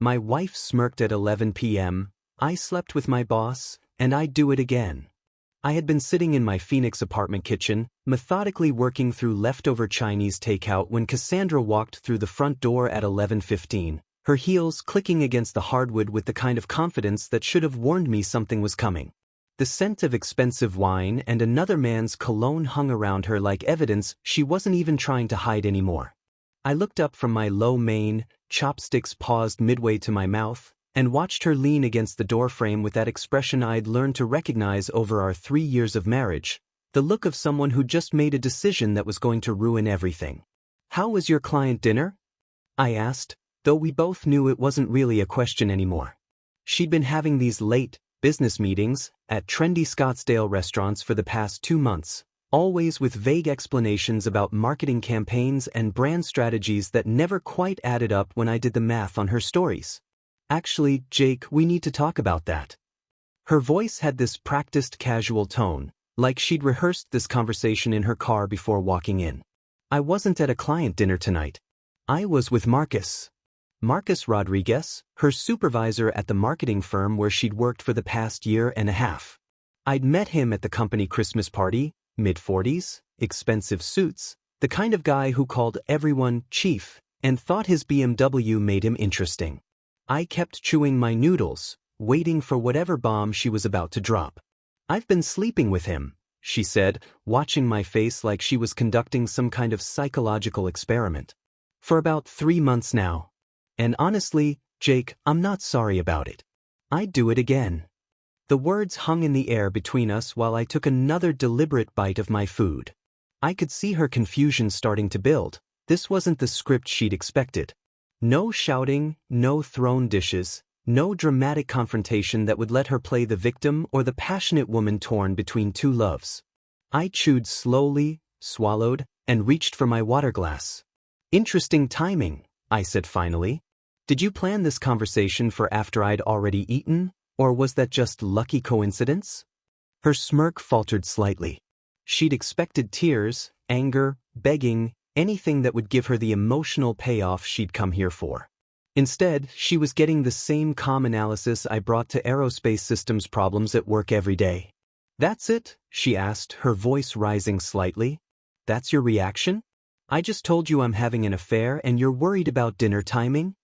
My wife smirked at 11 p.m., I slept with my boss, and I'd do it again. I had been sitting in my Phoenix apartment kitchen, methodically working through leftover Chinese takeout when Cassandra walked through the front door at 11:15, her heels clicking against the hardwood with the kind of confidence that should have warned me something was coming. The scent of expensive wine and another man's cologne hung around her like evidence she wasn't even trying to hide anymore. I looked up from my lo mein, chopsticks paused midway to my mouth, and watched her lean against the doorframe with that expression I'd learned to recognize over our 3 years of marriage, the look of someone who just made a decision that was going to ruin everything. "How was your client dinner?" I asked, though we both knew it wasn't really a question anymore. She'd been having these late, business meetings at trendy Scottsdale restaurants for the past 2 months, always with vague explanations about marketing campaigns and brand strategies that never quite added up when I did the math on her stories. "Actually, Jake, we need to talk about that." Her voice had this practiced casual tone, like she'd rehearsed this conversation in her car before walking in. "I wasn't at a client dinner tonight. I was with Marcus. Marcus Rodriguez, her supervisor at the marketing firm where she'd worked for the past year and a half. I'd met him at the company Christmas party, mid-40s, expensive suits, the kind of guy who called everyone chief and thought his BMW made him interesting. I kept chewing my noodles, waiting for whatever bomb she was about to drop. "I've been sleeping with him," she said, watching my face like she was conducting some kind of psychological experiment. "For about 3 months now. And honestly, Jake, I'm not sorry about it. I'd do it again." The words hung in the air between us while I took another deliberate bite of my food. I could see her confusion starting to build. This wasn't the script she'd expected. No shouting, no thrown dishes, no dramatic confrontation that would let her play the victim or the passionate woman torn between two loves. I chewed slowly, swallowed, and reached for my water glass. "Interesting timing," I said finally. "Did you plan this conversation for after I'd already eaten, or was that just lucky coincidence?" Her smirk faltered slightly. She'd expected tears, anger, begging, anything that would give her the emotional payoff she'd come here for. Instead, she was getting the same calm analysis I brought to aerospace systems problems at work every day. "That's it?" she asked, her voice rising slightly. "That's your reaction? I just told you I'm having an affair and you're worried about dinner timing?"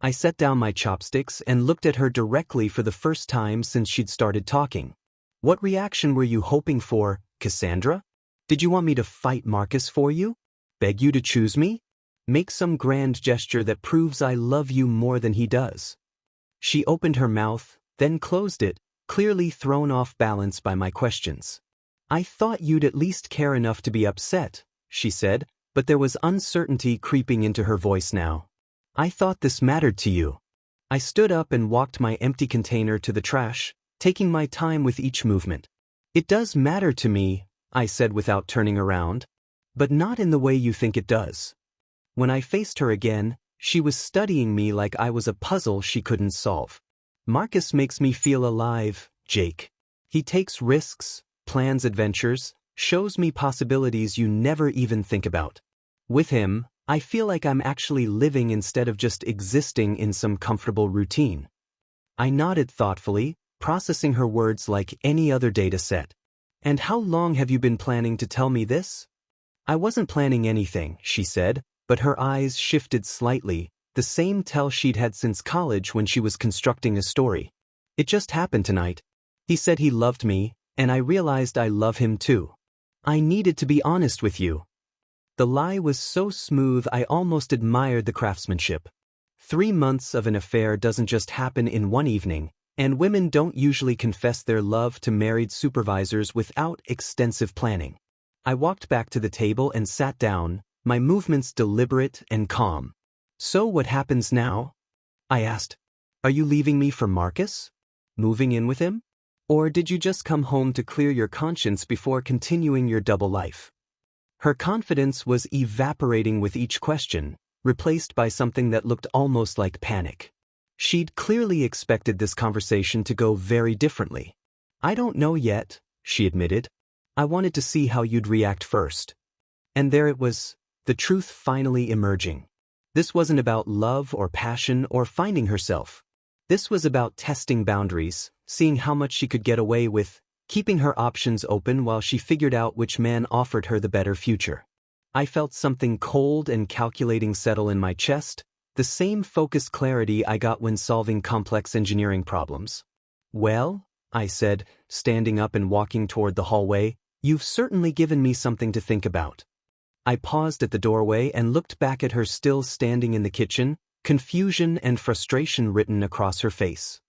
I set down my chopsticks and looked at her directly for the first time since she'd started talking. "What reaction were you hoping for, Cassandra? Did you want me to fight Marcus for you? Beg you to choose me? Make some grand gesture that proves I love you more than he does?" She opened her mouth, then closed it, clearly thrown off balance by my questions. "I thought you'd at least care enough to be upset," she said, but there was uncertainty creeping into her voice now. "I thought this mattered to you." I stood up and walked my empty container to the trash, taking my time with each movement. "It does matter to me," I said without turning around. "But not in the way you think it does." When I faced her again, she was studying me like I was a puzzle she couldn't solve. "Marcus makes me feel alive, Jake. He takes risks, plans adventures, shows me possibilities you never even think about. With him, I feel like I'm actually living instead of just existing in some comfortable routine." I nodded thoughtfully, processing her words like any other data set. "And how long have you been planning to tell me this?" "I wasn't planning anything," she said, but her eyes shifted slightly, the same tell she'd had since college when she was constructing a story. "It just happened tonight. He said he loved me, and I realized I love him too. I needed to be honest with you." The lie was so smooth I almost admired the craftsmanship. 3 months of an affair doesn't just happen in one evening, and women don't usually confess their love to married supervisors without extensive planning. I walked back to the table and sat down, my movements deliberate and calm. "So what happens now?" I asked. "Are you leaving me for Marcus? Moving in with him? Or did you just come home to clear your conscience before continuing your double life?" Her confidence was evaporating with each question, replaced by something that looked almost like panic. She'd clearly expected this conversation to go very differently. "I don't know yet," she admitted. "I wanted to see how you'd react first." And there it was, the truth finally emerging. This wasn't about love or passion or finding herself. This was about testing boundaries, seeing how much she could get away with, keeping her options open while she figured out which man offered her the better future. I felt something cold and calculating settle in my chest, the same focused clarity I got when solving complex engineering problems. "Well," I said, standing up and walking toward the hallway, "you've certainly given me something to think about." I paused at the doorway and looked back at her still standing in the kitchen, confusion and frustration written across her face.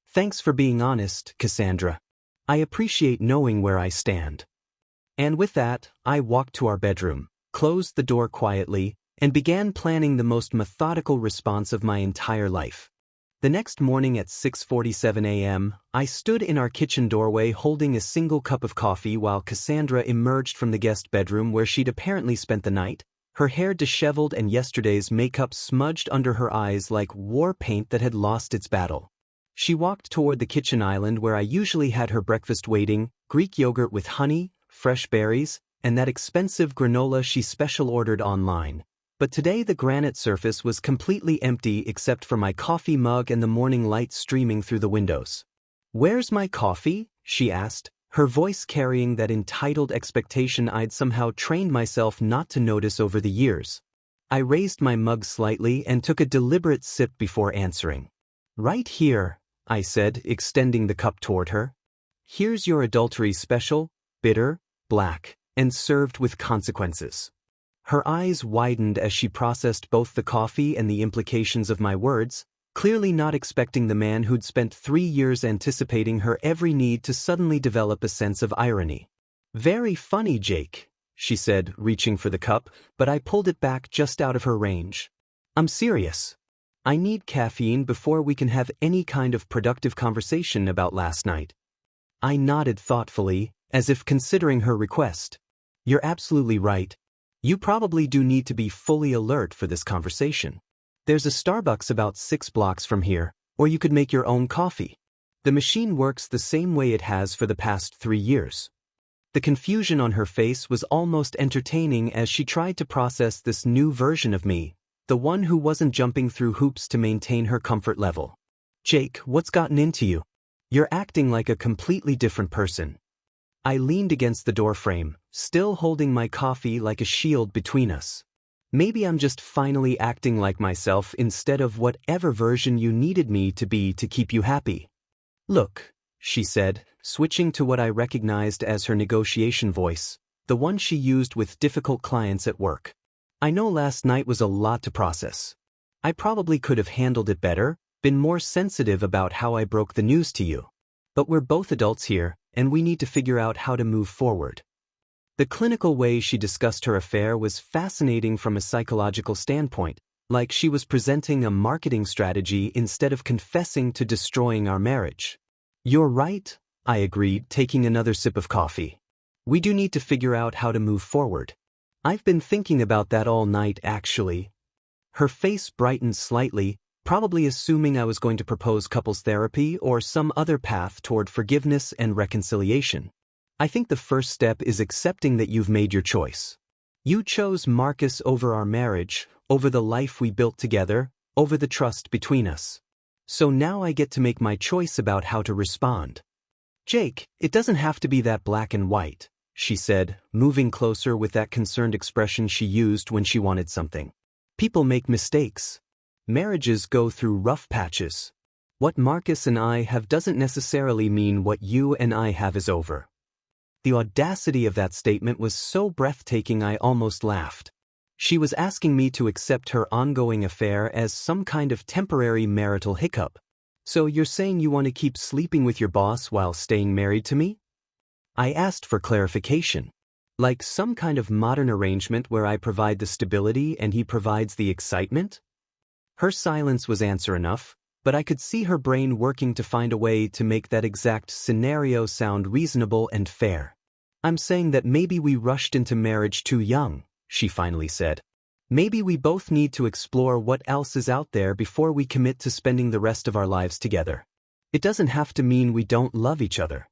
"Thanks for being honest, Cassandra. I appreciate knowing where I stand." And with that, I walked to our bedroom, closed the door quietly, and began planning the most methodical response of my entire life. The next morning at 6:47 a.m., I stood in our kitchen doorway holding a single cup of coffee while Cassandra emerged from the guest bedroom where she'd apparently spent the night, her hair disheveled and yesterday's makeup smudged under her eyes like war paint that had lost its battle. She walked toward the kitchen island where I usually had her breakfast waiting, Greek yogurt with honey, fresh berries, and that expensive granola she special ordered online. But today the granite surface was completely empty except for my coffee mug and the morning light streaming through the windows. "Where's my coffee?" she asked, her voice carrying that entitled expectation I'd somehow trained myself not to notice over the years. I raised my mug slightly and took a deliberate sip before answering. "Right here," I said, extending the cup toward her. "Here's your adultery special, bitter, black, and served with consequences." Her eyes widened as she processed both the coffee and the implications of my words, clearly not expecting the man who'd spent 3 years anticipating her every need to suddenly develop a sense of irony. "Very funny, Jake," she said, reaching for the cup, but I pulled it back just out of her range. "I'm serious. I need caffeine before we can have any kind of productive conversation about last night." I nodded thoughtfully, as if considering her request. "You're absolutely right. You probably do need to be fully alert for this conversation. There's a Starbucks about 6 blocks from here, or you could make your own coffee. The machine works the same way it has for the past 3 years." The confusion on her face was almost entertaining as she tried to process this new version of me, the one who wasn't jumping through hoops to maintain her comfort level. "Jake, what's gotten into you? You're acting like a completely different person." I leaned against the doorframe, still holding my coffee like a shield between us. "Maybe I'm just finally acting like myself instead of whatever version you needed me to be to keep you happy." "Look," she said, switching to what I recognized as her negotiation voice, the one she used with difficult clients at work. "I know last night was a lot to process. I probably could have handled it better, been more sensitive about how I broke the news to you. But we're both adults here, and we need to figure out how to move forward." The clinical way she discussed her affair was fascinating from a psychological standpoint, like she was presenting a marketing strategy instead of confessing to destroying our marriage. "You're right," I agreed, taking another sip of coffee. "We do need to figure out how to move forward. I've been thinking about that all night, actually." Her face brightened slightly, probably assuming I was going to propose couples therapy or some other path toward forgiveness and reconciliation. "I think the first step is accepting that you've made your choice. You chose Marcus over our marriage, over the life we built together, over the trust between us. So now I get to make my choice about how to respond." "Jake, it doesn't have to be that black and white," she said, moving closer with that concerned expression she used when she wanted something. "People make mistakes. Marriages go through rough patches. What Marcus and I have doesn't necessarily mean what you and I have is over." The audacity of that statement was so breathtaking I almost laughed. She was asking me to accept her ongoing affair as some kind of temporary marital hiccup. "So you're saying you want to keep sleeping with your boss while staying married to me?" I asked for clarification. Like some kind of modern arrangement where I provide the stability and he provides the excitement? Her silence was answer enough, but I could see her brain working to find a way to make that exact scenario sound reasonable and fair. "I'm saying that maybe we rushed into marriage too young," she finally said. "Maybe we both need to explore what else is out there before we commit to spending the rest of our lives together. It doesn't have to mean we don't love each other."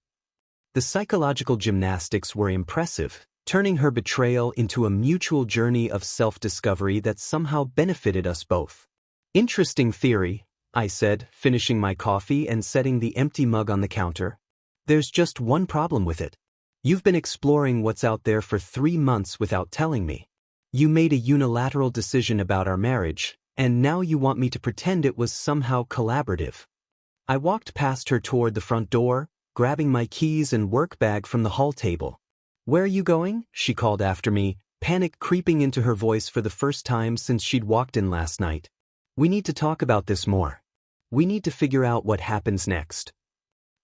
The psychological gymnastics were impressive, turning her betrayal into a mutual journey of self-discovery that somehow benefited us both. Interesting theory, I said, finishing my coffee and setting the empty mug on the counter. There's just one problem with it. You've been exploring what's out there for 3 months without telling me. You made a unilateral decision about our marriage, and now you want me to pretend it was somehow collaborative. I walked past her toward the front door, grabbing my keys and work bag from the hall table. "Where are you going?" she called after me, panic creeping into her voice for the first time since she'd walked in last night. "We need to talk about this more. We need to figure out what happens next."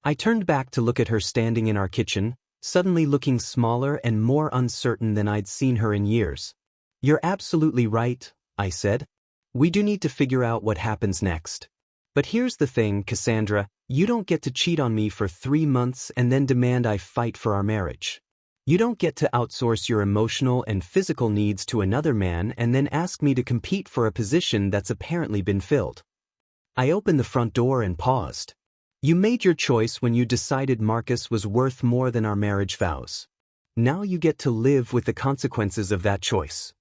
I turned back to look at her standing in our kitchen, suddenly looking smaller and more uncertain than I'd seen her in years. "You're absolutely right," I said. "We do need to figure out what happens next. But here's the thing, Cassandra, you don't get to cheat on me for 3 months and then demand I fight for our marriage. You don't get to outsource your emotional and physical needs to another man and then ask me to compete for a position that's apparently been filled." I opened the front door and paused. "You made your choice when you decided Marcus was worth more than our marriage vows. Now you get to live with the consequences of that choice."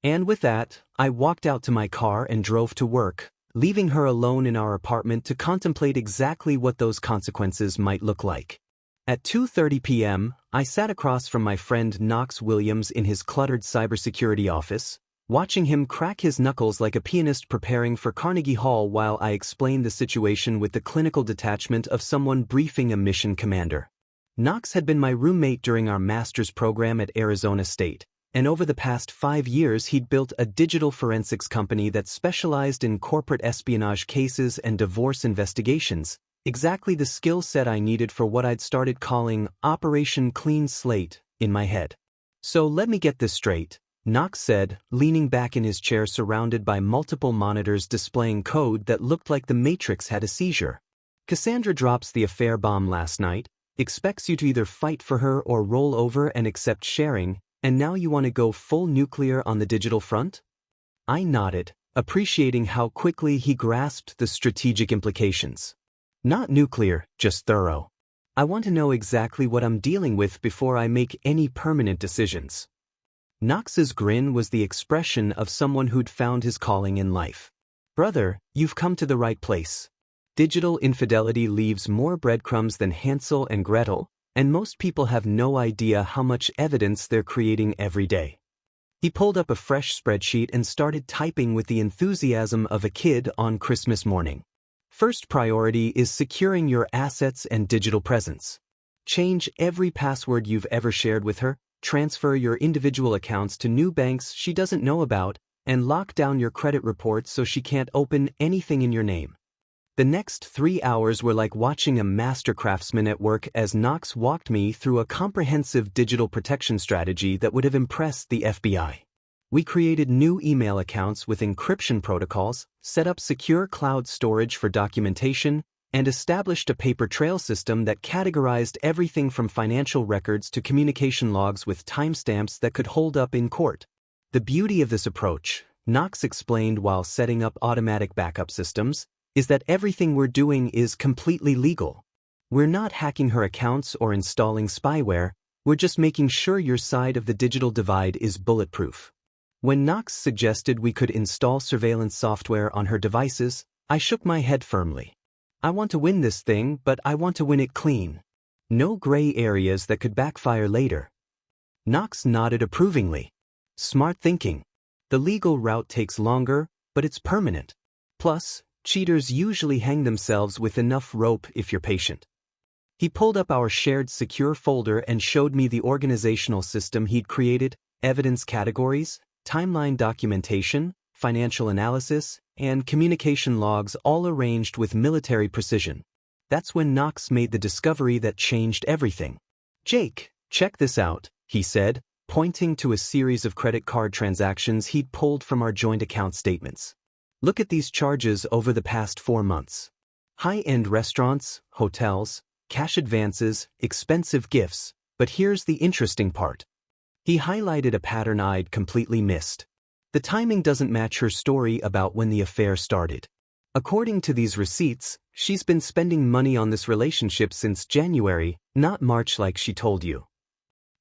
And with that, I walked out to my car and drove to work, leaving her alone in our apartment to contemplate exactly what those consequences might look like. At 2:30 p.m., I sat across from my friend Knox Williams in his cluttered cybersecurity office, watching him crack his knuckles like a pianist preparing for Carnegie Hall while I explained the situation with the clinical detachment of someone briefing a mission commander. Knox had been my roommate during our master's program at Arizona State, and over the past 5 years he'd built a digital forensics company that specialized in corporate espionage cases and divorce investigations, exactly the skill set I needed for what I'd started calling Operation Clean Slate in my head. "So let me get this straight," Knox said, leaning back in his chair surrounded by multiple monitors displaying code that looked like the Matrix had a seizure. "Cassandra drops the affair bomb last night, expects you to either fight for her or roll over and accept sharing, and now you want to go full nuclear on the digital front?" I nodded, appreciating how quickly he grasped the strategic implications. "Not nuclear, just thorough. I want to know exactly what I'm dealing with before I make any permanent decisions." Knox's grin was the expression of someone who'd found his calling in life. "Brother, you've come to the right place. Digital infidelity leaves more breadcrumbs than Hansel and Gretel, and most people have no idea how much evidence they're creating every day." He pulled up a fresh spreadsheet and started typing with the enthusiasm of a kid on Christmas morning. "First priority is securing your assets and digital presence. Change every password you've ever shared with her, transfer your individual accounts to new banks she doesn't know about, and lock down your credit reports so she can't open anything in your name." The next 3 hours were like watching a master craftsman at work as Knox walked me through a comprehensive digital protection strategy that would have impressed the FBI. We created new email accounts with encryption protocols, set up secure cloud storage for documentation, and established a paper trail system that categorized everything from financial records to communication logs with timestamps that could hold up in court. "The beauty of this approach," Knox explained while setting up automatic backup systems, "is that everything we're doing is completely legal. We're not hacking her accounts or installing spyware, we're just making sure your side of the digital divide is bulletproof." When Knox suggested we could install surveillance software on her devices, I shook my head firmly. I want to win this thing, but I want to win it clean. No gray areas that could backfire later. Knox nodded approvingly. "Smart thinking. The legal route takes longer, but it's permanent. Plus, cheaters usually hang themselves with enough rope if you're patient." He pulled up our shared secure folder and showed me the organizational system he'd created, evidence categories, timeline documentation, financial analysis, and communication logs all arranged with military precision. That's when Knox made the discovery that changed everything. "Jake, check this out," he said, pointing to a series of credit card transactions he'd pulled from our joint account statements. "Look at these charges over the past 4 months. High-end restaurants, hotels, cash advances, expensive gifts, but here's the interesting part." He highlighted a pattern I'd completely missed. The timing doesn't match her story about when the affair started. According to these receipts, she's been spending money on this relationship since January, not March like she told you.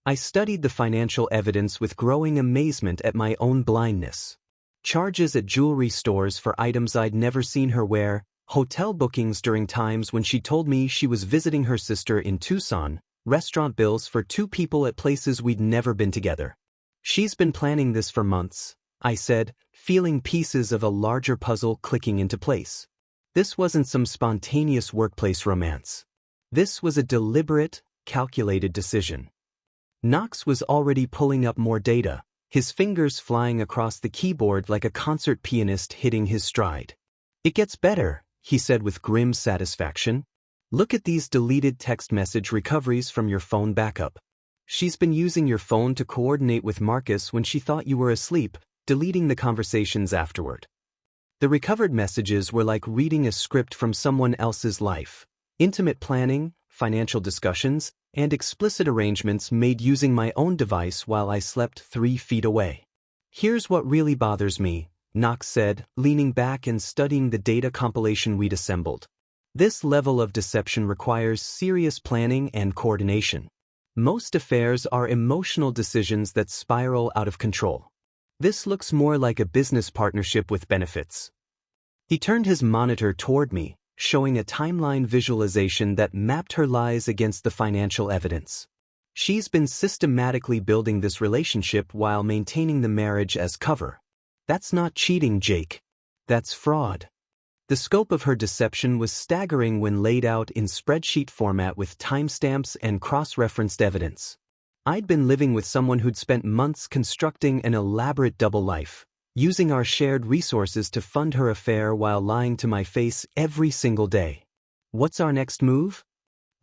I studied the financial evidence with growing amazement at my own blindness. Charges at jewelry stores for items I'd never seen her wear, hotel bookings during times when she told me she was visiting her sister in Tucson, restaurant bills for 2 people at places we'd never been together. She's been planning this for months, I said, feeling pieces of a larger puzzle clicking into place. This wasn't some spontaneous workplace romance. This was a deliberate, calculated decision. Knox was already pulling up more data, his fingers flying across the keyboard like a concert pianist hitting his stride. "It gets better," he said with grim satisfaction. "Look at these deleted text message recoveries from your phone backup. She's been using your phone to coordinate with Marcus when she thought you were asleep, deleting the conversations afterward." The recovered messages were like reading a script from someone else's life. Intimate planning, financial discussions, and explicit arrangements made using my own device while I slept 3 feet away. "Here's what really bothers me," Knox said, leaning back and studying the data compilation we'd assembled. "This level of deception requires serious planning and coordination. Most affairs are emotional decisions that spiral out of control. This looks more like a business partnership with benefits." He turned his monitor toward me, showing a timeline visualization that mapped her lies against the financial evidence. "She's been systematically building this relationship while maintaining the marriage as cover. That's not cheating, Jake. That's fraud." The scope of her deception was staggering when laid out in spreadsheet format with timestamps and cross-referenced evidence. I'd been living with someone who'd spent months constructing an elaborate double life, using our shared resources to fund her affair while lying to my face every single day. "What's our next move?"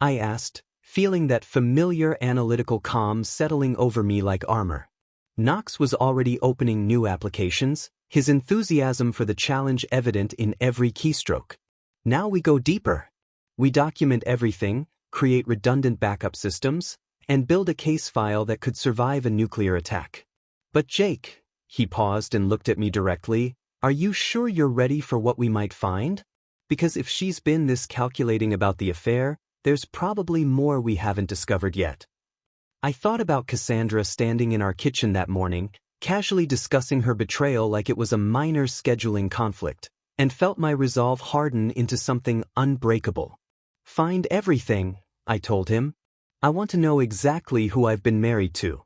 I asked, feeling that familiar analytical calm settling over me like armor. Knox was already opening new applications, his enthusiasm for the challenge evident in every keystroke. "Now we go deeper. We document everything, create redundant backup systems, and build a case file that could survive a nuclear attack." "But Jake," he paused and looked at me directly, "are you sure you're ready for what we might find? Because if she's been this calculating about the affair, there's probably more we haven't discovered yet." I thought about Cassandra standing in our kitchen that morning, casually discussing her betrayal like it was a minor scheduling conflict, and felt my resolve harden into something unbreakable. "Find everything," I told him. "I want to know exactly who I've been married to."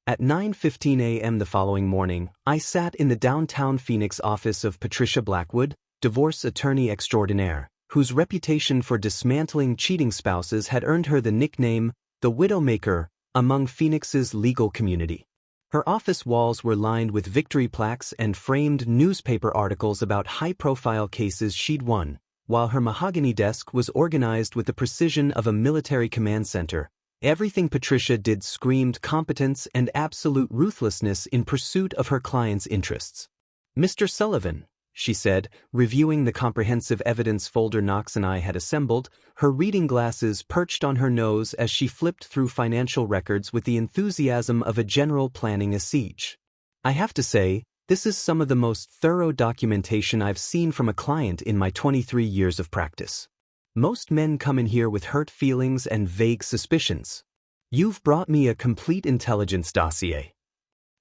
At 9:15 a.m. the following morning, I sat in the downtown Phoenix office of Patricia Blackwood, divorce attorney extraordinaire, whose reputation for dismantling cheating spouses had earned her the nickname, the Widowmaker, among Phoenix's legal community. Her office walls were lined with victory plaques and framed newspaper articles about high-profile cases she'd won, while her mahogany desk was organized with the precision of a military command center. Everything Patricia did screamed competence and absolute ruthlessness in pursuit of her client's interests. "Mr. Sullivan," she said, reviewing the comprehensive evidence folder Knox and I had assembled, her reading glasses perched on her nose as she flipped through financial records with the enthusiasm of a general planning a siege. "I have to say, this is some of the most thorough documentation I've seen from a client in my 23 years of practice. Most men come in here with hurt feelings and vague suspicions. You've brought me a complete intelligence dossier."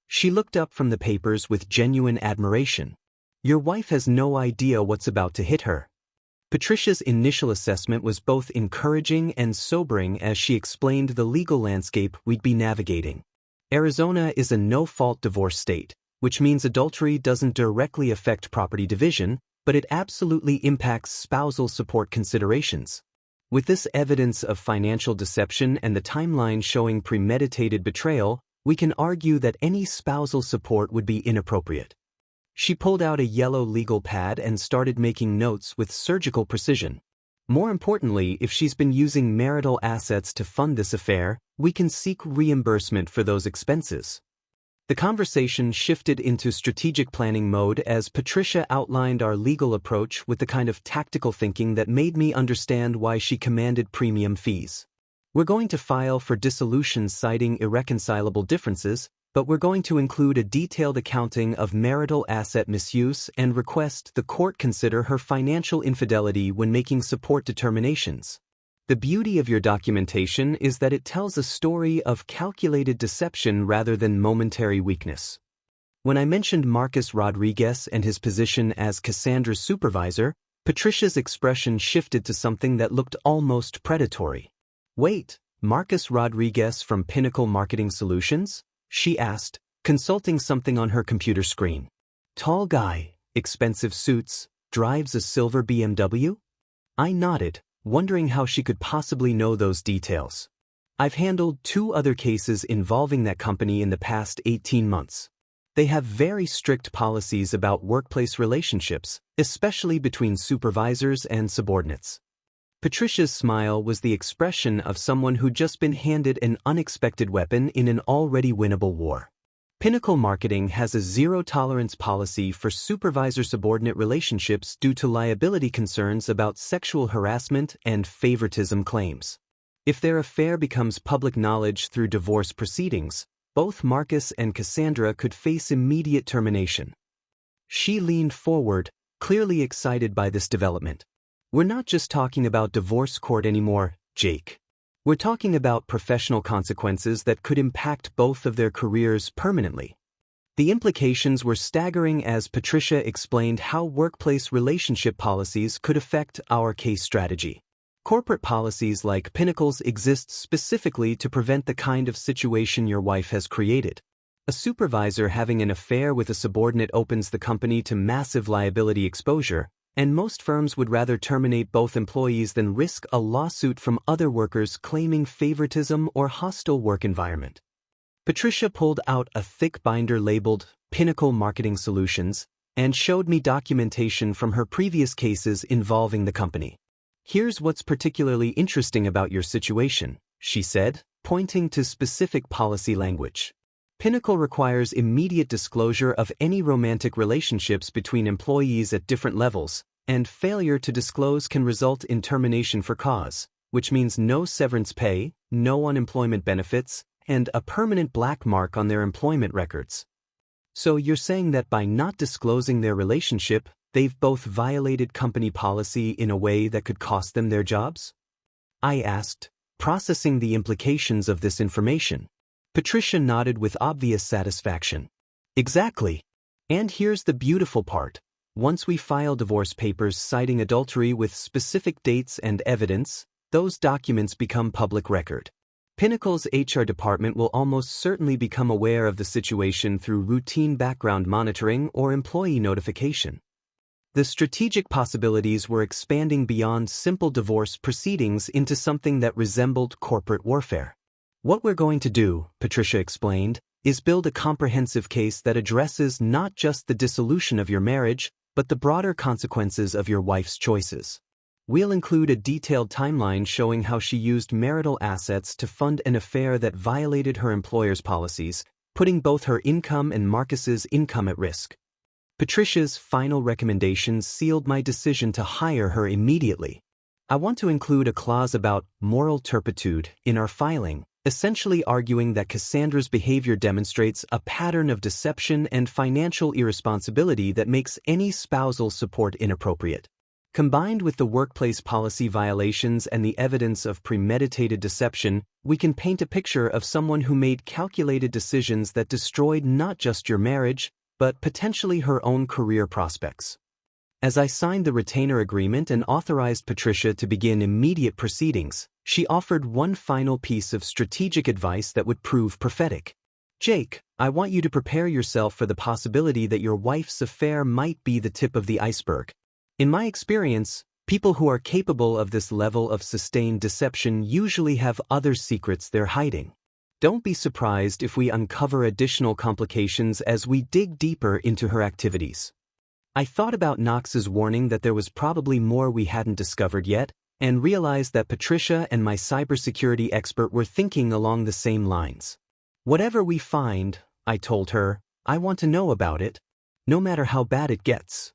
She looked up from the papers with genuine admiration. "Your wife has no idea what's about to hit her." Patricia's initial assessment was both encouraging and sobering as she explained the legal landscape we'd be navigating. Arizona is a no-fault divorce state, which means adultery doesn't directly affect property division, but it absolutely impacts spousal support considerations. With this evidence of financial deception and the timeline showing premeditated betrayal, we can argue that any spousal support would be inappropriate. She pulled out a yellow legal pad and started making notes with surgical precision. "More importantly, if she's been using marital assets to fund this affair, we can seek reimbursement for those expenses." The conversation shifted into strategic planning mode as Patricia outlined our legal approach with the kind of tactical thinking that made me understand why she commanded premium fees. "We're going to file for dissolution citing irreconcilable differences, but we're going to include a detailed accounting of marital asset misuse and request the court consider her financial infidelity when making support determinations. The beauty of your documentation is that it tells a story of calculated deception rather than momentary weakness. When I mentioned Marcus Rodriguez and his position as Cassandra's supervisor, Patricia's expression shifted to something that looked almost predatory. "Wait, Marcus Rodriguez from Pinnacle Marketing Solutions?" she asked, consulting something on her computer screen. "Tall guy, expensive suits, drives a silver BMW?" I nodded, wondering how she could possibly know those details. "I've handled 2 other cases involving that company in the past 18 months. They have very strict policies about workplace relationships, especially between supervisors and subordinates." Patricia's smile was the expression of someone who'd just been handed an unexpected weapon in an already winnable war. Pinnacle Marketing has a zero-tolerance policy for supervisor-subordinate relationships due to liability concerns about sexual harassment and favoritism claims. If their affair becomes public knowledge through divorce proceedings, both Marcus and Cassandra could face immediate termination. She leaned forward, clearly excited by this development. "We're not just talking about divorce court anymore, Jake. We're talking about professional consequences that could impact both of their careers permanently." The implications were staggering as Patricia explained how workplace relationship policies could affect our case strategy. Corporate policies like Pinnacle's exist specifically to prevent the kind of situation your wife has created. A supervisor having an affair with a subordinate opens the company to massive liability exposure, and most firms would rather terminate both employees than risk a lawsuit from other workers claiming favoritism or hostile work environment. Patricia pulled out a thick binder labeled Pinnacle Marketing Solutions and showed me documentation from her previous cases involving the company. "Here's what's particularly interesting about your situation," she said, pointing to specific policy language. "Pinnacle requires immediate disclosure of any romantic relationships between employees at different levels, and failure to disclose can result in termination for cause, which means no severance pay, no unemployment benefits, and a permanent black mark on their employment records." "So you're saying that by not disclosing their relationship, they've both violated company policy in a way that could cost them their jobs?" I asked, processing the implications of this information. Patricia nodded with obvious satisfaction. "Exactly. And here's the beautiful part. Once we file divorce papers citing adultery with specific dates and evidence, those documents become public record. Pinnacle's HR department will almost certainly become aware of the situation through routine background monitoring or employee notification." The strategic possibilities were expanding beyond simple divorce proceedings into something that resembled corporate warfare. "What we're going to do," Patricia explained, "is build a comprehensive case that addresses not just the dissolution of your marriage, but the broader consequences of your wife's choices. We'll include a detailed timeline showing how she used marital assets to fund an affair that violated her employer's policies, putting both her income and Marcus's income at risk." Patricia's final recommendations sealed my decision to hire her immediately. "I want to include a clause about moral turpitude in our filing, essentially arguing that Cassandra's behavior demonstrates a pattern of deception and financial irresponsibility that makes any spousal support inappropriate. Combined with the workplace policy violations and the evidence of premeditated deception, we can paint a picture of someone who made calculated decisions that destroyed not just your marriage, but potentially her own career prospects." As I signed the retainer agreement and authorized Patricia to begin immediate proceedings, she offered one final piece of strategic advice that would prove prophetic. "Jake, I want you to prepare yourself for the possibility that your wife's affair might be the tip of the iceberg. In my experience, people who are capable of this level of sustained deception usually have other secrets they're hiding. Don't be surprised if we uncover additional complications as we dig deeper into her activities." I thought about Knox's warning that there was probably more we hadn't discovered yet, and realized that Patricia and my cybersecurity expert were thinking along the same lines. "Whatever we find," I told her, "I want to know about it, no matter how bad it gets."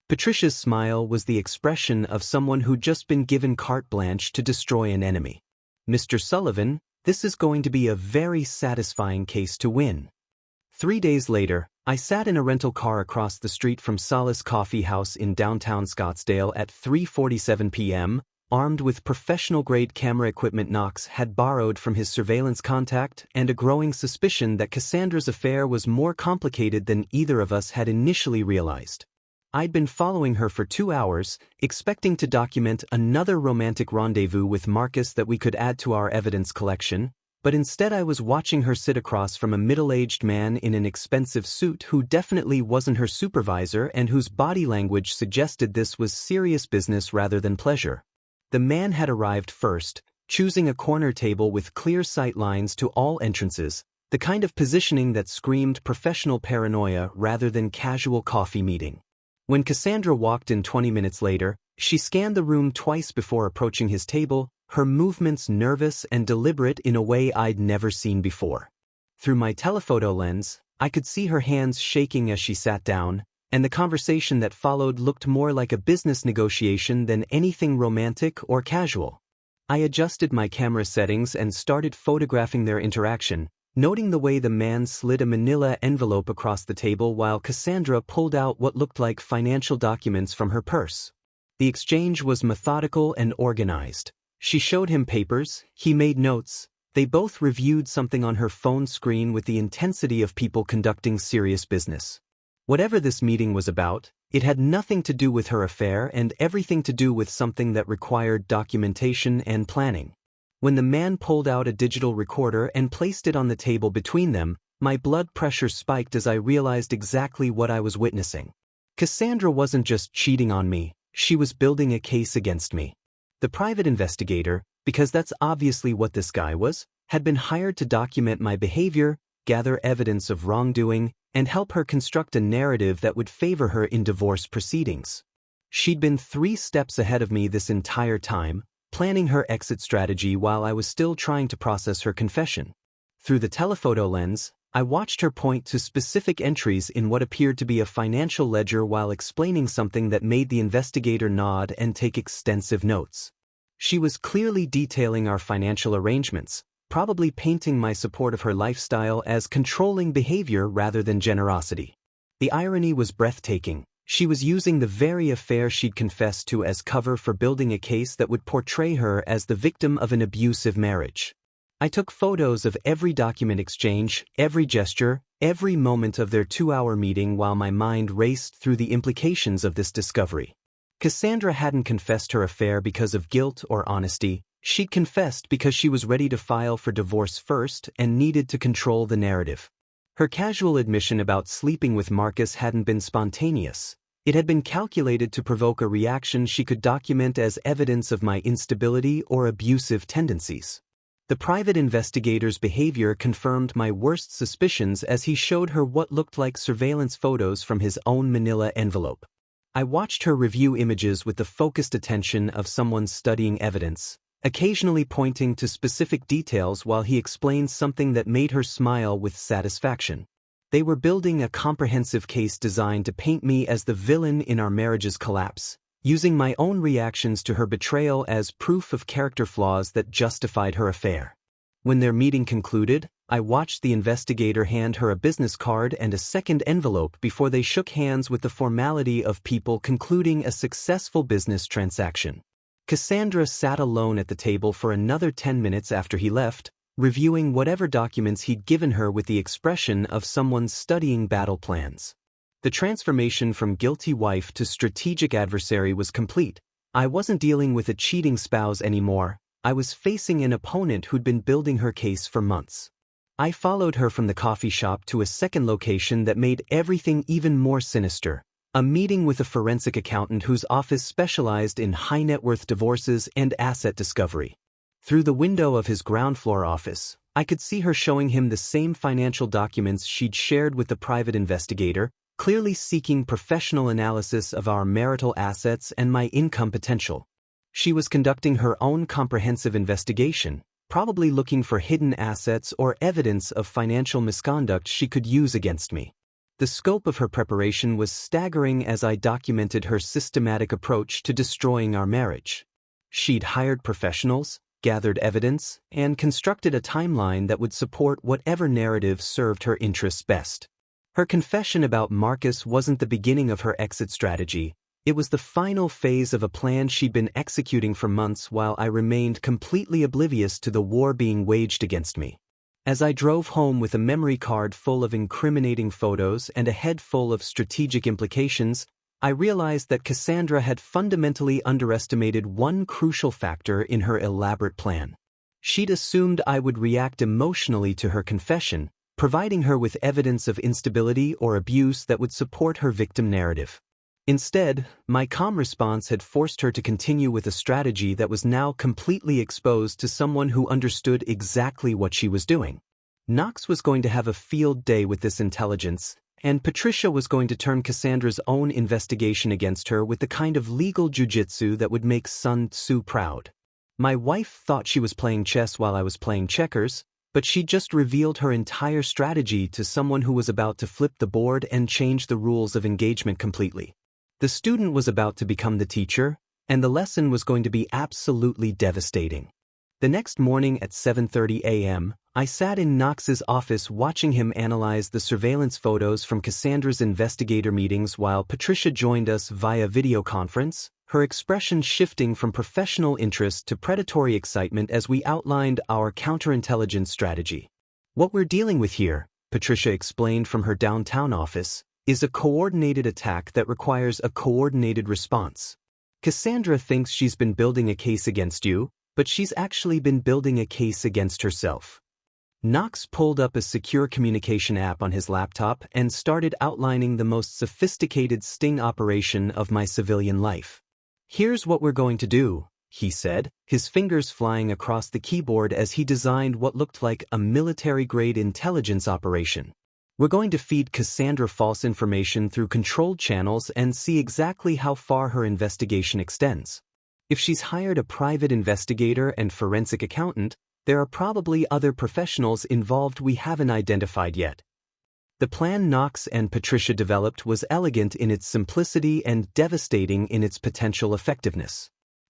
Patricia's smile was the expression of someone who'd just been given carte blanche to destroy an enemy. "Mr. Sullivan, this is going to be a very satisfying case to win." 3 days later, I sat in a rental car across the street from Solace Coffee House in downtown Scottsdale at 3:47 p.m., armed with professional-grade camera equipment Knox had borrowed from his surveillance contact, and a growing suspicion that Cassandra's affair was more complicated than either of us had initially realized. I'd been following her for 2 hours, expecting to document another romantic rendezvous with Marcus that we could add to our evidence collection, but instead I was watching her sit across from a middle-aged man in an expensive suit who definitely wasn't her supervisor and whose body language suggested this was serious business rather than pleasure. The man had arrived first, choosing a corner table with clear sight lines to all entrances, the kind of positioning that screamed professional paranoia rather than casual coffee meeting. When Cassandra walked in 20 minutes later, she scanned the room twice before approaching his table, her movements nervous and deliberate in a way I'd never seen before. Through my telephoto lens, I could see her hands shaking as she sat down, and the conversation that followed looked more like a business negotiation than anything romantic or casual. I adjusted my camera settings and started photographing their interaction, noting the way the man slid a manila envelope across the table while Cassandra pulled out what looked like financial documents from her purse. The exchange was methodical and organized. She showed him papers, he made notes, they both reviewed something on her phone screen with the intensity of people conducting serious business. Whatever this meeting was about, it had nothing to do with her affair and everything to do with something that required documentation and planning. When the man pulled out a digital recorder and placed it on the table between them, my blood pressure spiked as I realized exactly what I was witnessing. Cassandra wasn't just cheating on me, she was building a case against me. The private investigator, because that's obviously what this guy was, had been hired to document my behavior, gather evidence of wrongdoing, and help her construct a narrative that would favor her in divorce proceedings. She'd been 3 steps ahead of me this entire time, planning her exit strategy while I was still trying to process her confession. Through the telephoto lens, I watched her point to specific entries in what appeared to be a financial ledger while explaining something that made the investigator nod and take extensive notes. She was clearly detailing our financial arrangements, probably painting my support of her lifestyle as controlling behavior rather than generosity. The irony was breathtaking. She was using the very affair she'd confessed to as cover for building a case that would portray her as the victim of an abusive marriage. I took photos of every document exchange, every gesture, every moment of their 2-hour meeting while my mind raced through the implications of this discovery. Cassandra hadn't confessed her affair because of guilt or honesty. She'd confessed because she was ready to file for divorce first and needed to control the narrative. Her casual admission about sleeping with Marcus hadn't been spontaneous. It had been calculated to provoke a reaction she could document as evidence of my instability or abusive tendencies. The private investigator's behavior confirmed my worst suspicions as he showed her what looked like surveillance photos from his own manila envelope. I watched her review images with the focused attention of someone studying evidence, occasionally pointing to specific details while he explained something that made her smile with satisfaction. They were building a comprehensive case designed to paint me as the villain in our marriage's collapse, using my own reactions to her betrayal as proof of character flaws that justified her affair. When their meeting concluded, I watched the investigator hand her a business card and a second envelope before they shook hands with the formality of people concluding a successful business transaction. Cassandra sat alone at the table for another 10 minutes after he left, reviewing whatever documents he'd given her with the expression of someone studying battle plans. The transformation from guilty wife to strategic adversary was complete. I wasn't dealing with a cheating spouse anymore. I was facing an opponent who'd been building her case for months. I followed her from the coffee shop to a second location that made everything even more sinister. A meeting with a forensic accountant whose office specialized in high-net-worth divorces and asset discovery. Through the window of his ground-floor office, I could see her showing him the same financial documents she'd shared with the private investigator, clearly seeking professional analysis of our marital assets and my income potential. She was conducting her own comprehensive investigation, probably looking for hidden assets or evidence of financial misconduct she could use against me. The scope of her preparation was staggering as I documented her systematic approach to destroying our marriage. She'd hired professionals, gathered evidence, and constructed a timeline that would support whatever narrative served her interests best. Her confession about Marcus wasn't the beginning of her exit strategy. It was the final phase of a plan she'd been executing for months while I remained completely oblivious to the war being waged against me. As I drove home with a memory card full of incriminating photos and a head full of strategic implications, I realized that Cassandra had fundamentally underestimated one crucial factor in her elaborate plan. She'd assumed I would react emotionally to her confession, providing her with evidence of instability or abuse that would support her victim narrative. Instead, my calm response had forced her to continue with a strategy that was now completely exposed to someone who understood exactly what she was doing. Knox was going to have a field day with this intelligence, and Patricia was going to turn Cassandra's own investigation against her with the kind of legal jujitsu that would make Sun Tzu proud. My wife thought she was playing chess while I was playing checkers, but she just revealed her entire strategy to someone who was about to flip the board and change the rules of engagement completely. The student was about to become the teacher, and the lesson was going to be absolutely devastating. The next morning at 7:30 a.m., I sat in Knox's office watching him analyze the surveillance photos from Cassandra's investigator meetings while Patricia joined us via video conference, her expression shifting from professional interest to predatory excitement as we outlined our counterintelligence strategy. "What we're dealing with here," Patricia explained from her downtown office, "is a coordinated attack that requires a coordinated response. Cassandra thinks she's been building a case against you, but she's actually been building a case against herself." Knox pulled up a secure communication app on his laptop and started outlining the most sophisticated sting operation of my civilian life. "Here's what we're going to do," he said, his fingers flying across the keyboard as he designed what looked like a military-grade intelligence operation. "We're going to feed Cassandra false information through controlled channels and see exactly how far her investigation extends. If she's hired a private investigator and forensic accountant, there are probably other professionals involved we haven't identified yet." The plan Knox and Patricia developed was elegant in its simplicity and devastating in its potential effectiveness.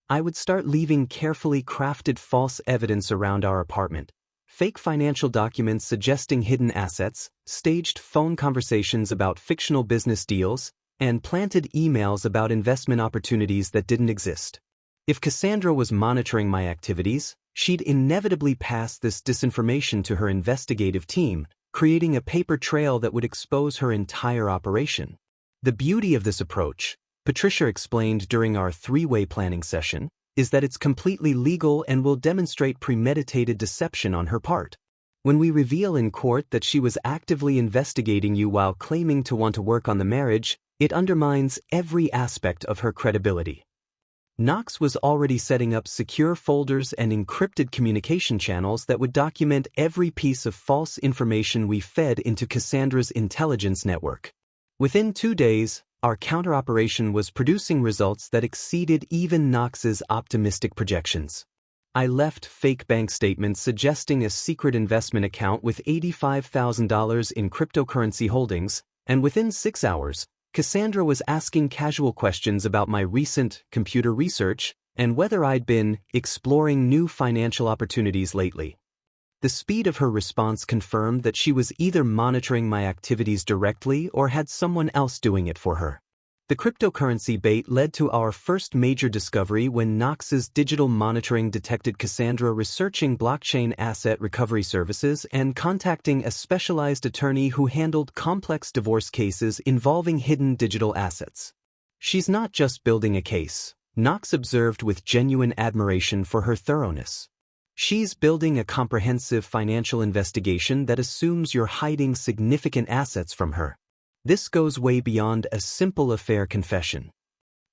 I would start leaving carefully crafted false evidence around our apartment. Fake financial documents suggesting hidden assets, staged phone conversations about fictional business deals, and planted emails about investment opportunities that didn't exist. If Cassandra was monitoring my activities, she'd inevitably pass this disinformation to her investigative team, creating a paper trail that would expose her entire operation. The beauty of this approach, Patricia explained during our three-way planning session, is that it's completely legal and will demonstrate premeditated deception on her part. When we reveal in court that she was actively investigating you while claiming to want to work on the marriage, it undermines every aspect of her credibility. Knox was already setting up secure folders and encrypted communication channels that would document every piece of false information we fed into Cassandra's intelligence network. Within 2 days, our counter-operation was producing results that exceeded even Knox's optimistic projections. I left fake bank statements suggesting a secret investment account with $85,000 in cryptocurrency holdings, and within 6 hours, Cassandra was asking casual questions about my recent computer research and whether I'd been exploring new financial opportunities lately. The speed of her response confirmed that she was either monitoring my activities directly or had someone else doing it for her. The cryptocurrency bait led to our first major discovery when Knox's digital monitoring detected Cassandra researching blockchain asset recovery services and contacting a specialized attorney who handled complex divorce cases involving hidden digital assets. "She's not just building a case," Knox observed with genuine admiration for her thoroughness. "She's building a comprehensive financial investigation that assumes you're hiding significant assets from her. This goes way beyond a simple affair confession."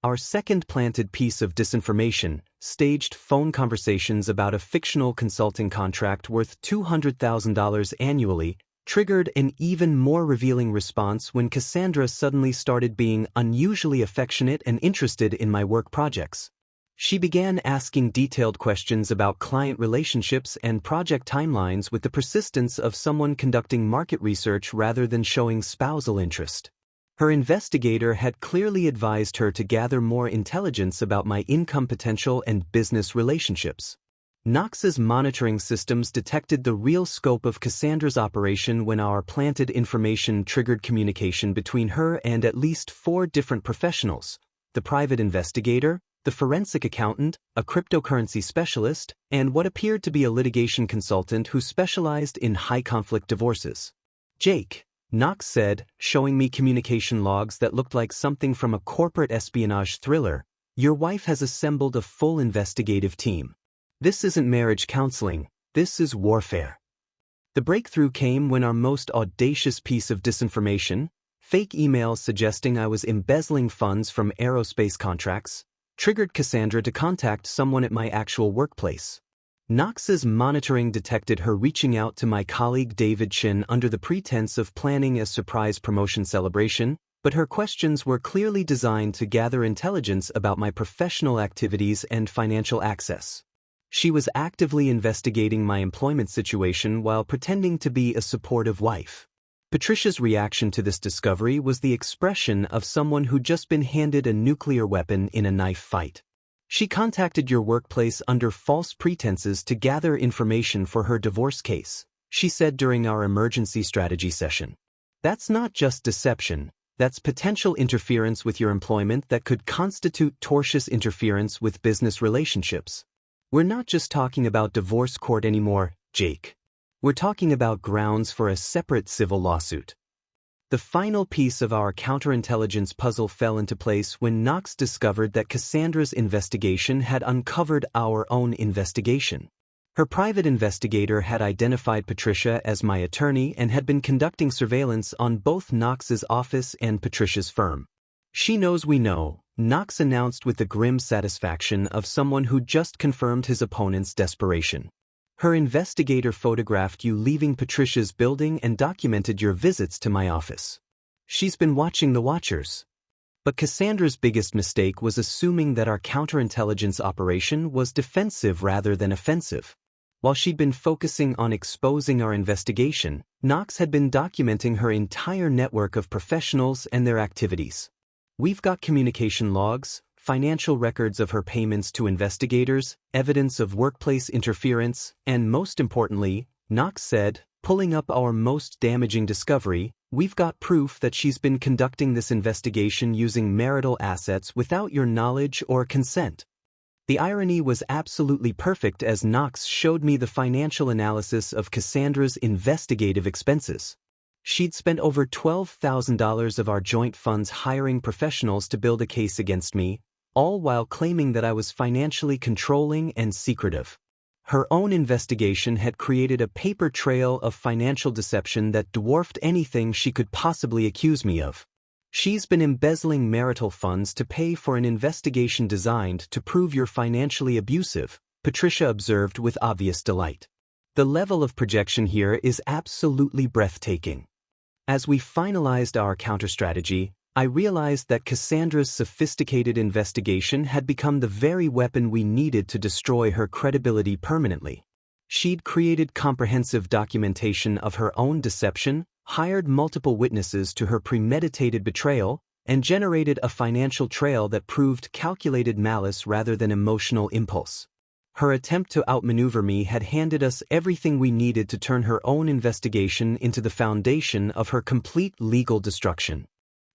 Our second planted piece of disinformation, staged phone conversations about a fictional consulting contract worth $200,000 annually, triggered an even more revealing response when Cassandra suddenly started being unusually affectionate and interested in my work projects. She began asking detailed questions about client relationships and project timelines with the persistence of someone conducting market research rather than showing spousal interest. Her investigator had clearly advised her to gather more intelligence about my income potential and business relationships. Knox's monitoring systems detected the real scope of Cassandra's operation when our planted information triggered communication between her and at least 4 different professionals, the private investigator, the forensic accountant, a cryptocurrency specialist, and what appeared to be a litigation consultant who specialized in high-conflict divorces. "Jake," Knox said, showing me communication logs that looked like something from a corporate espionage thriller, "your wife has assembled a full investigative team. This isn't marriage counseling, this is warfare." The breakthrough came when our most audacious piece of disinformation, fake emails suggesting I was embezzling funds from aerospace contracts, triggered Cassandra to contact someone at my actual workplace. Knox's monitoring detected her reaching out to my colleague David Chin under the pretense of planning a surprise promotion celebration, but her questions were clearly designed to gather intelligence about my professional activities and financial access. She was actively investigating my employment situation while pretending to be a supportive wife. Patricia's reaction to this discovery was the expression of someone who'd just been handed a nuclear weapon in a knife fight. She contacted your workplace under false pretenses to gather information for her divorce case, she said during our emergency strategy session. That's not just deception, that's potential interference with your employment that could constitute tortious interference with business relationships. We're not just talking about divorce court anymore, Jake. We're talking about grounds for a separate civil lawsuit. The final piece of our counterintelligence puzzle fell into place when Knox discovered that Cassandra's investigation had uncovered our own investigation. Her private investigator had identified Patricia as my attorney and had been conducting surveillance on both Knox's office and Patricia's firm. "She knows we know," Knox announced with the grim satisfaction of someone who just confirmed his opponent's desperation. "Her investigator photographed you leaving Patricia's building and documented your visits to my office. She's been watching the watchers." But Cassandra's biggest mistake was assuming that our counterintelligence operation was defensive rather than offensive. While she'd been focusing on exposing our investigation, Knox had been documenting her entire network of professionals and their activities. "We've got communication logs, financial records of her payments to investigators, evidence of workplace interference, and most importantly," Knox said, pulling up our most damaging discovery, "we've got proof that she's been conducting this investigation using marital assets without your knowledge or consent." The irony was absolutely perfect as Knox showed me the financial analysis of Cassandra's investigative expenses. She'd spent over $12,000 of our joint funds hiring professionals to build a case against me, all while claiming that I was financially controlling and secretive. Her own investigation had created a paper trail of financial deception that dwarfed anything she could possibly accuse me of. "She's been embezzling marital funds to pay for an investigation designed to prove you're financially abusive," Patricia observed with obvious delight. The level of projection here is absolutely breathtaking. As we finalized our counter-strategy, I realized that Cassandra's sophisticated investigation had become the very weapon we needed to destroy her credibility permanently. She'd created comprehensive documentation of her own deception, hired multiple witnesses to her premeditated betrayal, and generated a financial trail that proved calculated malice rather than emotional impulse. Her attempt to outmaneuver me had handed us everything we needed to turn her own investigation into the foundation of her complete legal destruction.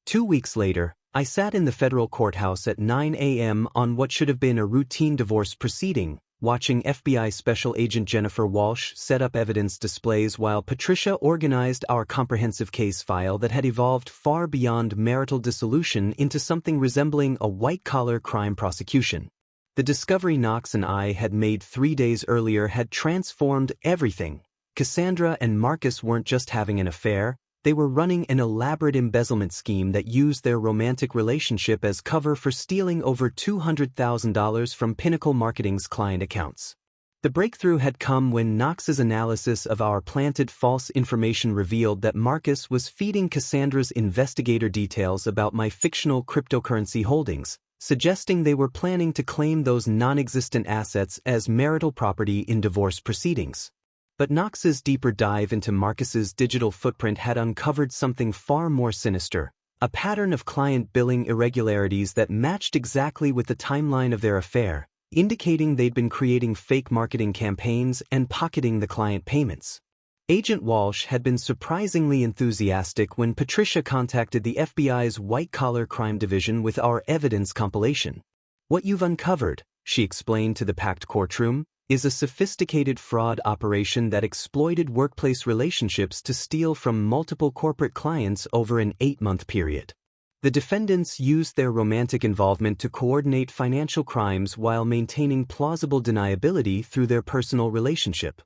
2 weeks later, I sat in the federal courthouse at 9 a.m. on what should have been a routine divorce proceeding, watching FBI Special Agent Jennifer Walsh set up evidence displays while Patricia organized our comprehensive case file that had evolved far beyond marital dissolution into something resembling a white-collar crime prosecution. The discovery Knox and I had made 3 days earlier had transformed everything. Cassandra and Marcus weren't just having an affair, they were running an elaborate embezzlement scheme that used their romantic relationship as cover for stealing over $200,000 from Pinnacle Marketing's client accounts. The breakthrough had come when Knox's analysis of our planted false information revealed that Marcus was feeding Cassandra's investigator details about my fictional cryptocurrency holdings, suggesting they were planning to claim those non-existent assets as marital property in divorce proceedings. But Knox's deeper dive into Marcus's digital footprint had uncovered something far more sinister, a pattern of client billing irregularities that matched exactly with the timeline of their affair, indicating they'd been creating fake marketing campaigns and pocketing the client payments. Agent Walsh had been surprisingly enthusiastic when Patricia contacted the FBI's white-collar crime division with our evidence compilation. "What you've uncovered," she explained to the packed courtroom, "is a sophisticated fraud operation that exploited workplace relationships to steal from multiple corporate clients over an 8-month period. The defendants used their romantic involvement to coordinate financial crimes while maintaining plausible deniability through their personal relationship."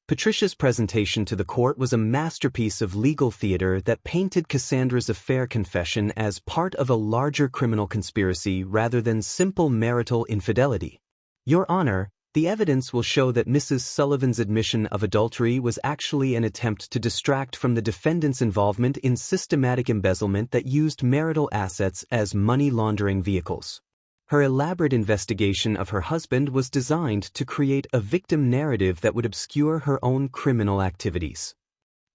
Patricia's presentation to the court was a masterpiece of legal theater that painted Cassandra's affair confession as part of a larger criminal conspiracy rather than simple marital infidelity. "Your Honor, the evidence will show that Mrs. Sullivan's admission of adultery was actually an attempt to distract from the defendant's involvement in systematic embezzlement that used marital assets as money laundering vehicles. Her elaborate investigation of her husband was designed to create a victim narrative that would obscure her own criminal activities.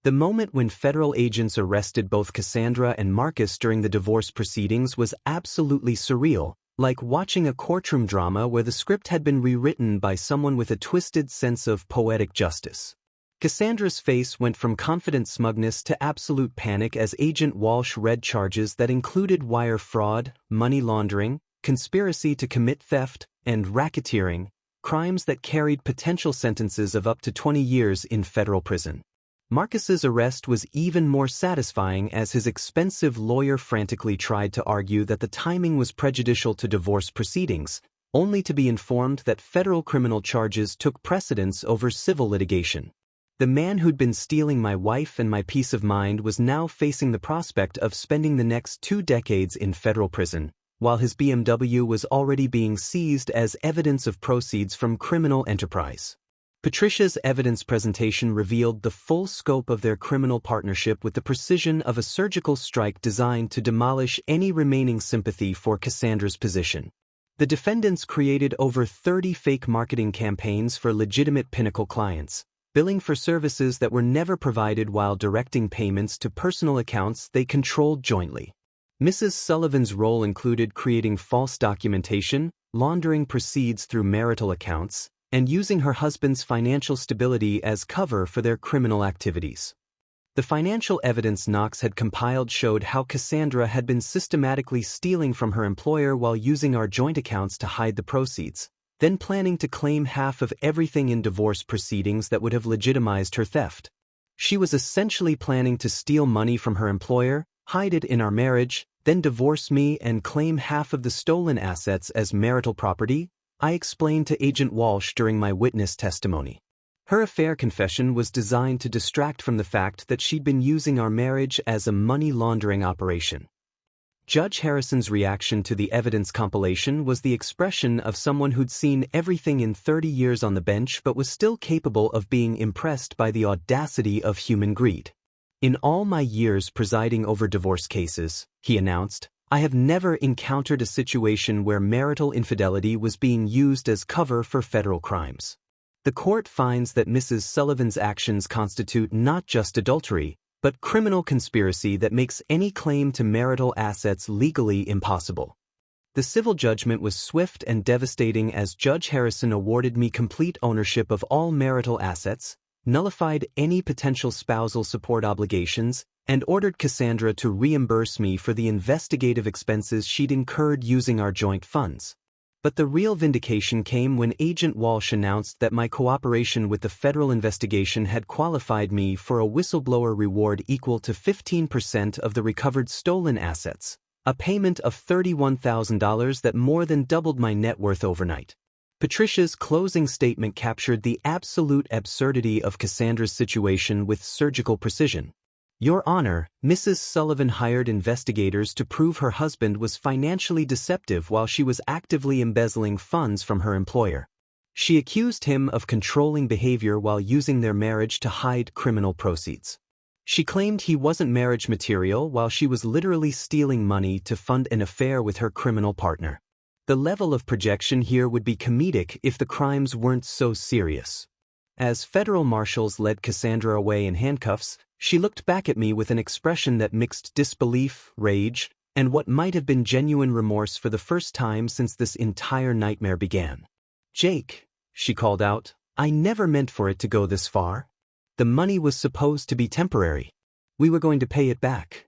The moment when federal agents arrested both Cassandra and Marcus during the divorce proceedings was absolutely surreal, like watching a courtroom drama where the script had been rewritten by someone with a twisted sense of poetic justice. Cassandra's face went from confident smugness to absolute panic as Agent Walsh read charges that included wire fraud, money laundering, conspiracy to commit theft, and racketeering, crimes that carried potential sentences of up to 20 years in federal prison. Marcus's arrest was even more satisfying as his expensive lawyer frantically tried to argue that the timing was prejudicial to divorce proceedings, only to be informed that federal criminal charges took precedence over civil litigation. The man who'd been stealing my wife and my peace of mind was now facing the prospect of spending the next 2 decades in federal prison, while his BMW was already being seized as evidence of proceeds from criminal enterprise. Patricia's evidence presentation revealed the full scope of their criminal partnership with the precision of a surgical strike designed to demolish any remaining sympathy for Cassandra's position. The defendants created over 30 fake marketing campaigns for legitimate Pinnacle clients, billing for services that were never provided while directing payments to personal accounts they controlled jointly. Mrs. Sullivan's role included creating false documentation, laundering proceeds through marital accounts, and using her husband's financial stability as cover for their criminal activities. The financial evidence Knox had compiled showed how Cassandra had been systematically stealing from her employer while using our joint accounts to hide the proceeds, then planning to claim half of everything in divorce proceedings that would have legitimized her theft. She was essentially planning to steal money from her employer, hide it in our marriage, then divorce me and claim half of the stolen assets as marital property, I explained to Agent Walsh during my witness testimony. Her affair confession was designed to distract from the fact that she'd been using our marriage as a money laundering operation. Judge Harrison's reaction to the evidence compilation was the expression of someone who'd seen everything in 30 years on the bench but was still capable of being impressed by the audacity of human greed. "In all my years presiding over divorce cases," he announced, "I have never encountered a situation where marital infidelity was being used as cover for federal crimes. The court finds that Mrs. Sullivan's actions constitute not just adultery, but criminal conspiracy that makes any claim to marital assets legally impossible." The civil judgment was swift and devastating as Judge Harrison awarded me complete ownership of all marital assets, nullified any potential spousal support obligations, and ordered Cassandra to reimburse me for the investigative expenses she'd incurred using our joint funds. But the real vindication came when Agent Walsh announced that my cooperation with the federal investigation had qualified me for a whistleblower reward equal to 15% of the recovered stolen assets, a payment of $31,000 that more than doubled my net worth overnight. Patricia's closing statement captured the absolute absurdity of Cassandra's situation with surgical precision. "Your Honor, Mrs. Sullivan hired investigators to prove her husband was financially deceptive while she was actively embezzling funds from her employer. She accused him of controlling behavior while using their marriage to hide criminal proceeds. She claimed he wasn't marriage material while she was literally stealing money to fund an affair with her criminal partner. The level of projection here would be comedic if the crimes weren't so serious." As federal marshals led Cassandra away in handcuffs, she looked back at me with an expression that mixed disbelief, rage, and what might have been genuine remorse for the first time since this entire nightmare began. "Jake," she called out, "I never meant for it to go this far." The money was supposed to be temporary. We were going to pay it back.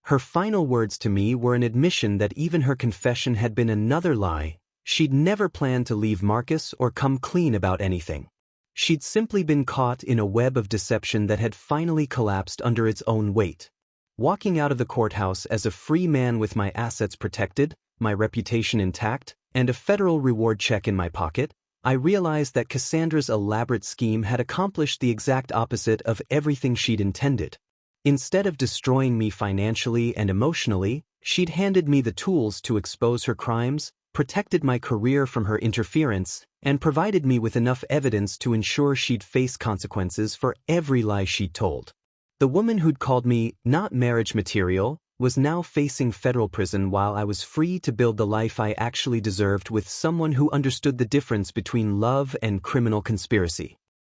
Her final words to me were an admission that even her confession had been another lie. She'd never planned to leave Marcus or come clean about anything. She'd simply been caught in a web of deception that had finally collapsed under its own weight. Walking out of the courthouse as a free man with my assets protected, my reputation intact, and a federal reward check in my pocket, I realized that Cassandra's elaborate scheme had accomplished the exact opposite of everything she'd intended. Instead of destroying me financially and emotionally, she'd handed me the tools to expose her crimes, protected my career from her interference, and provided me with enough evidence to ensure she'd face consequences for every lie she'd told. The woman who'd called me not marriage material was now facing federal prison while I was free to build the life I actually deserved with someone who understood the difference between love and criminal conspiracy.